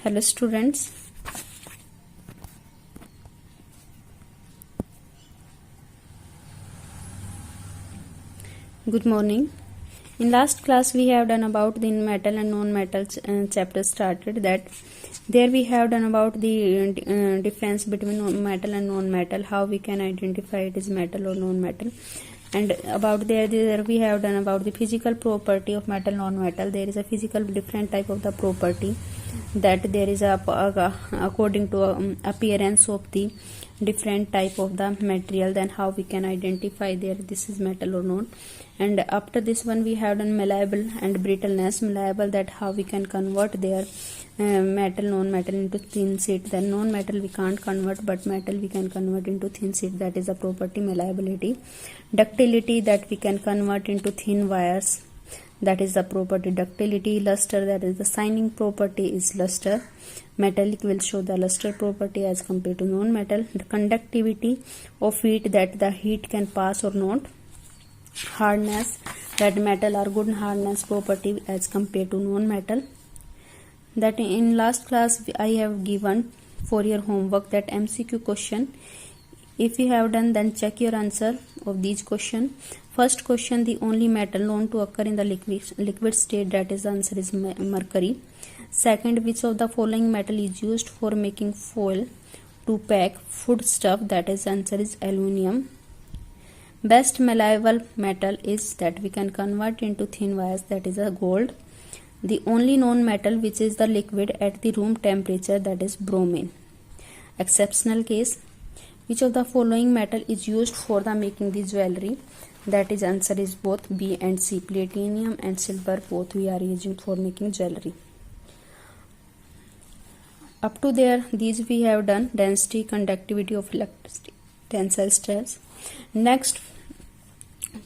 Hello students. Good morning. In last class we have done about the metal and non-metal chapter started. That there we have done about the difference between metal and non-metal, how we can identify it is metal or non-metal, and about there we have done about the physical property of metal non-metal. There is a physical different type of the property, that there is a according to appearance of the different type of the material, then how we can identify there this is metal or not. And after this one we have done malleable and brittleness. Malleable, that how we can convert their metal non-metal into thin sheet. Then non-metal we can't convert, but metal we can convert into thin sheet, that is the property malleability. Ductility, that we can convert into thin wires, that is the property ductility. Luster, that is the shining property is luster. Metallic will show the luster property as compared to non-metal. The conductivity of heat, that the heat can pass or not. Hardness, that metal are good hardness property as compared to non-metal. That in last class I have given for your homework that MCQ question. If you have done, then check your answer of these question. First question, the only metal known to occur in the liquid state, that is the answer is mercury. Second, which of the following metal is used for making foil to pack food stuff, that is the answer is aluminium. Best malleable metal is that we can convert into thin wires, that is a gold. The only known metal which is the liquid at the room temperature, that is bromine. Exceptional case, which of the following metal is used for the making the jewelry, that is answer is both B and C. Platinum and silver, both we are using for making jewelry. Up to there these we have done density, conductivity of electricity, tensile stress. Next,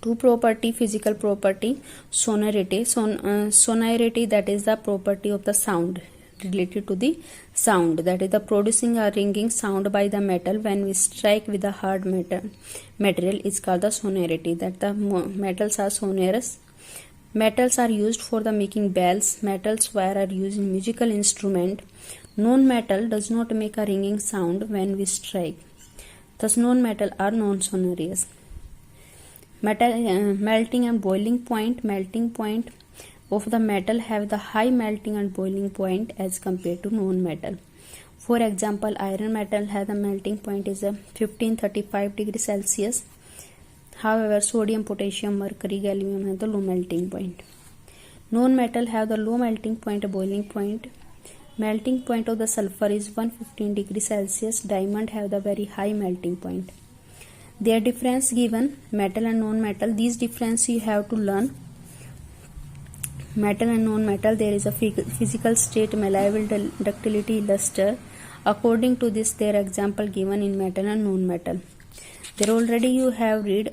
two property, physical property, sonority. Sonority, that is the property of the sound, related to the sound, that is the producing a ringing sound by the metal when we strike with a hard material is called the sonority, that the metals are sonorous. Metals are used for the making bells. Metals wire are used in musical instrument. Non-metal does not make a ringing sound when we strike, thus non-metal are non-sonorous. Melting and boiling point. Melting point of the metal have the high melting and boiling point as compared to non-metal. For example, iron metal has the melting point is 1535 degrees Celsius. However, sodium, potassium, mercury, gallium have the low melting point. Non-metal have the low melting point, boiling point. Melting point of the sulfur is 115 degrees Celsius. Diamond have the very high melting point. Their difference given, metal and non-metal. These difference you have to learn. Metal and non-metal, there is a physical state, malleable, ductility, luster. According to this, their example given in metal and non-metal. There already you have read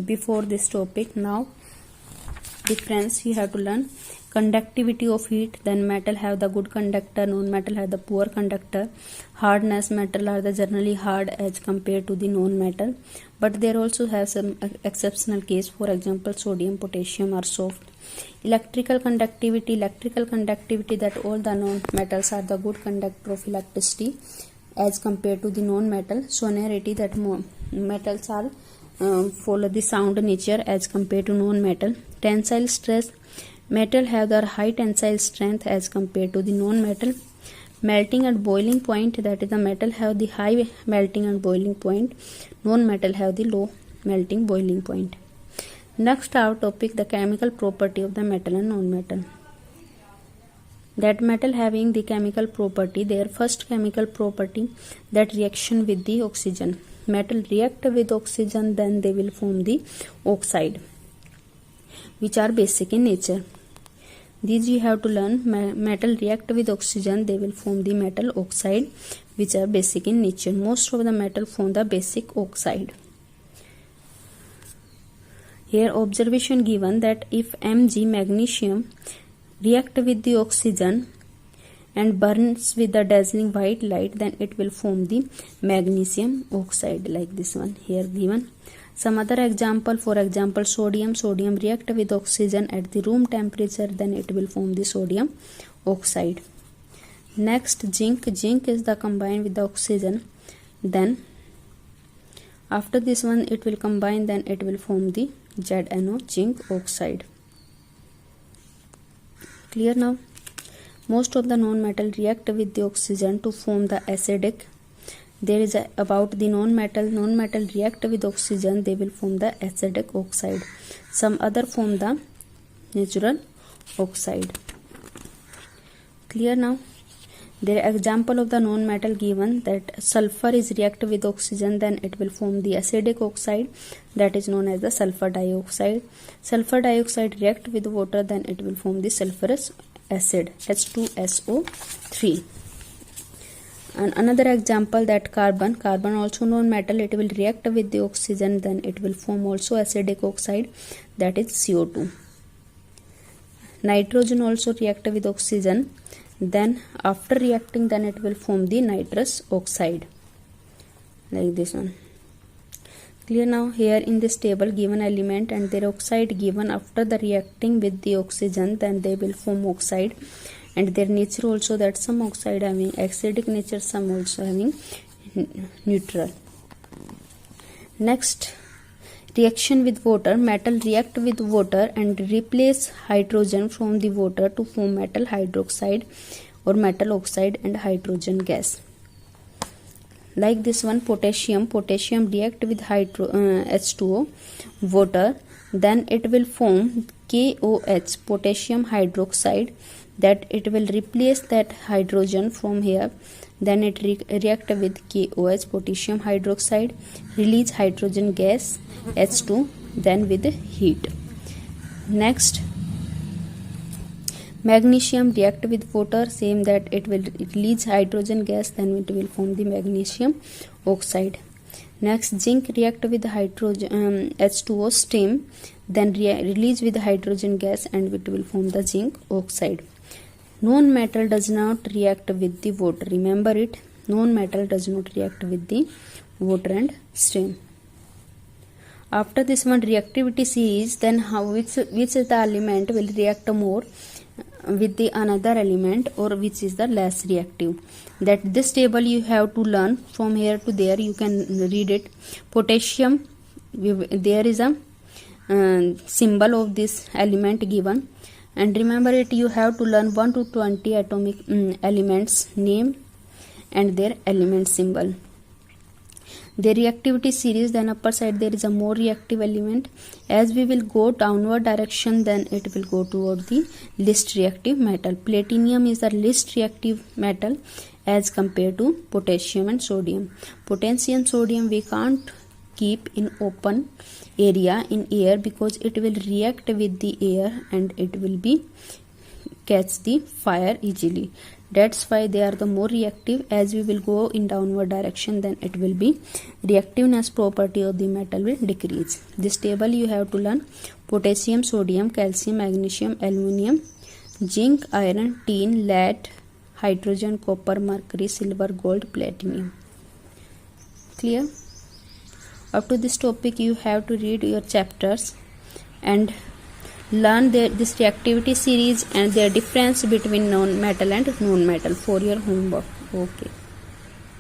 before this topic. Now difference you have to learn. Conductivity of heat, then metal have the good conductor, non-metal have the poor conductor. Hardness, metal are the generally hard as compared to the non-metal, but there also have some exceptional case. For example, sodium, potassium are soft. Electrical conductivity, that all the non-metals are the good conductor of electricity as compared to the non-metal. Sonority, that metals are follow the sound nature as compared to non-metal. Tensile stress, metal have their high tensile strength as compared to the non-metal. Melting and boiling point, that is the metal have the high melting and boiling point, non-metal have the low melting boiling point. Next our topic, the chemical property of the metal and non-metal. That metal having the chemical property, their first chemical property, that reaction with the oxygen. Metal react with oxygen, then they will form the oxide, which are basic in nature. These you have to learn. Metal react with oxygen, they will form the metal oxide, which are basic in nature. Most of the metal form the basic oxide. Here observation given, that if Mg magnesium react with the oxygen and burns with the dazzling white light, then it will form the magnesium oxide, like this one here given. Some other example, for example, sodium react with oxygen at the room temperature, then it will form the sodium oxide. Next, zinc is the combined with the oxygen, then after this one it will combine, then it will form the ZNO, zinc oxide. Clear now? Most of the non-metal react with the oxygen to form the acidic. There is about the non-metal react with oxygen, they will form the acidic oxide. Some other form the natural oxide. Clear now? There are example of the non-metal given, that sulfur is react with oxygen, then it will form the acidic oxide, that is known as the sulfur dioxide. Sulfur dioxide react with water, then it will form the sulfurous acid, H2SO3. And another example, that carbon also non-metal, it will react with the oxygen, then it will form also acidic oxide, that is CO2. Nitrogen also react with oxygen, then after reacting, then it will form the nitrous oxide, like this one. Clear now? Here in this table given element and their oxide given, after the reacting with the oxygen, then they will form oxide, and their nature also, that some oxide having acidic nature, some also having neutral. Next, reaction with water. Metal react with water and replace hydrogen from the water to form metal hydroxide or metal oxide and hydrogen gas. Like this one, potassium react with H2O, water, then it will form KOH, potassium hydroxide, that it will replace that hydrogen from here, then it react with KOH, potassium hydroxide, release hydrogen gas H2, then with heat. Next, magnesium react with water, same, that it will release hydrogen gas, then it will form the magnesium oxide. Next, zinc react with hydrogen H2O steam, then release with hydrogen gas, and it will form the zinc oxide. Non-metal does not react with the water. Remember it. Non-metal does not react with the water and steam. After this one, reactivity series, then which is the element will react more with the another element, or which is the less reactive. That this table you have to learn from here to there. You can read it. Potassium, there is a symbol of this element given, and remember it, you have to learn 1 to 20 atomic elements name and their element symbol. The reactivity series, then upper side there is a more reactive element. As we will go downward direction, then it will go toward the least reactive metal. Platinum is the least reactive metal as compared to potassium and sodium. Potassium, sodium we can't keep in open area in air, because it will react with the air and it will be catch the fire easily. That's why they are the more reactive. As we will go in downward direction, then it will be reactiveness property of the metal will decrease. This table you have to learn: potassium, sodium, calcium, magnesium, aluminium, zinc, iron, tin, lead, hydrogen, copper, mercury, silver, gold, platinum. Clear? Up to this topic you have to read your chapters and learn this reactivity series and their difference between non-metal and non-metal for your homework. Okay.